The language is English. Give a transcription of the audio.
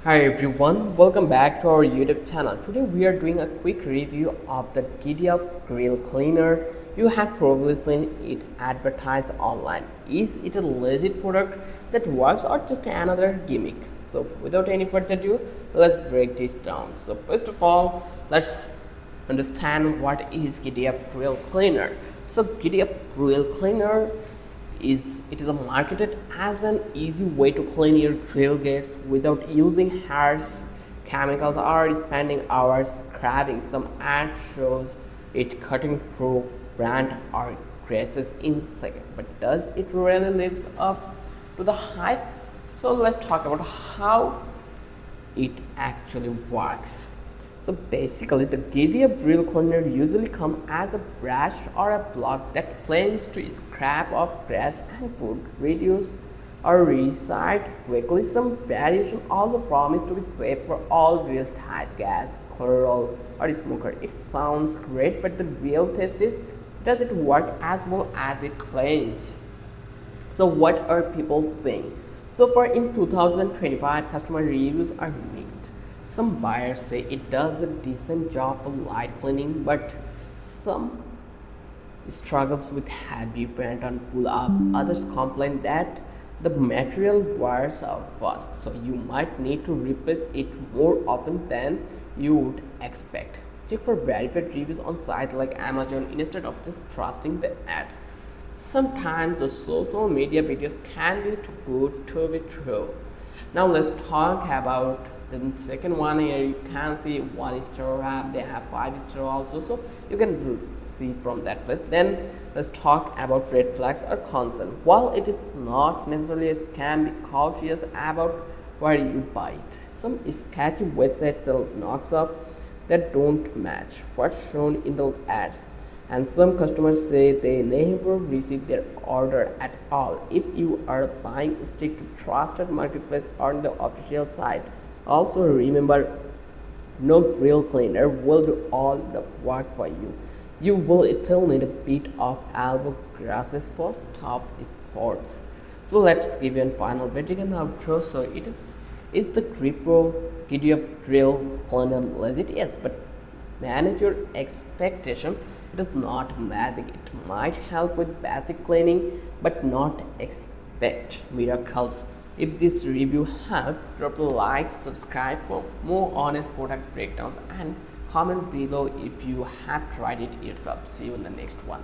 Hi everyone, welcome back to our YouTube channel. Today we are doing a quick review of the Giddyup Grill Cleaner. You have probably seen it advertised online. Is it a legit product that works or just another gimmick? So without any further ado, let's break this down. So first of all, let's understand what is Giddyup Grill Cleaner. So Giddyup Grill Cleaner is marketed as an easy way to clean your grill gates without using harsh chemicals or spending hours scrubbing. Some ad shows it cutting through brand or greases in seconds, but does it really live up to the hype? So let's talk about how it actually works. So basically, the Giddyup Grill Cleaner usually comes as a brush or a block that claims to scrap off grass and food, reduce or recite quickly. Some variation also promise to be safe for all grill type gas, coral, or smoker. It sounds great, but the real test is, does it work as well as it claims? So what are people saying? So for in 2025, customer reviews are mixed. Some buyers say it does a decent job for light cleaning, but some struggles with heavy paint and pull up. Others complain that the material wears out fast, so you might need to replace it more often than you would expect. Check for verified reviews on sites like Amazon instead of just trusting the ads. Sometimes the social media videos can be too good to be true. Now let's talk about the second one. Here you can see 1 star app, they have 5 star also, so you can see from that place. Then let's talk about red flags or concern. While it is not necessarily a scam, be cautious about where you buy it. Some sketchy websites sell knocks up that don't match what's shown in the ads, and some customers say they never receive their order at all. If you are buying, stick to trusted marketplace on the official site. Also remember, no grill cleaner will do all the work for you. You will still need a bit of elbow greases for top spots. So let's give you a final verdict and outro. So is the Grippo Giddyup Grill Cleaner legit? Yes, but manage your expectation. It is not magic. It might help with basic cleaning, but not expect miracles. If this review helped, drop a like, subscribe for more honest product breakdowns, and comment below if you have tried it yourself. See you in the next one.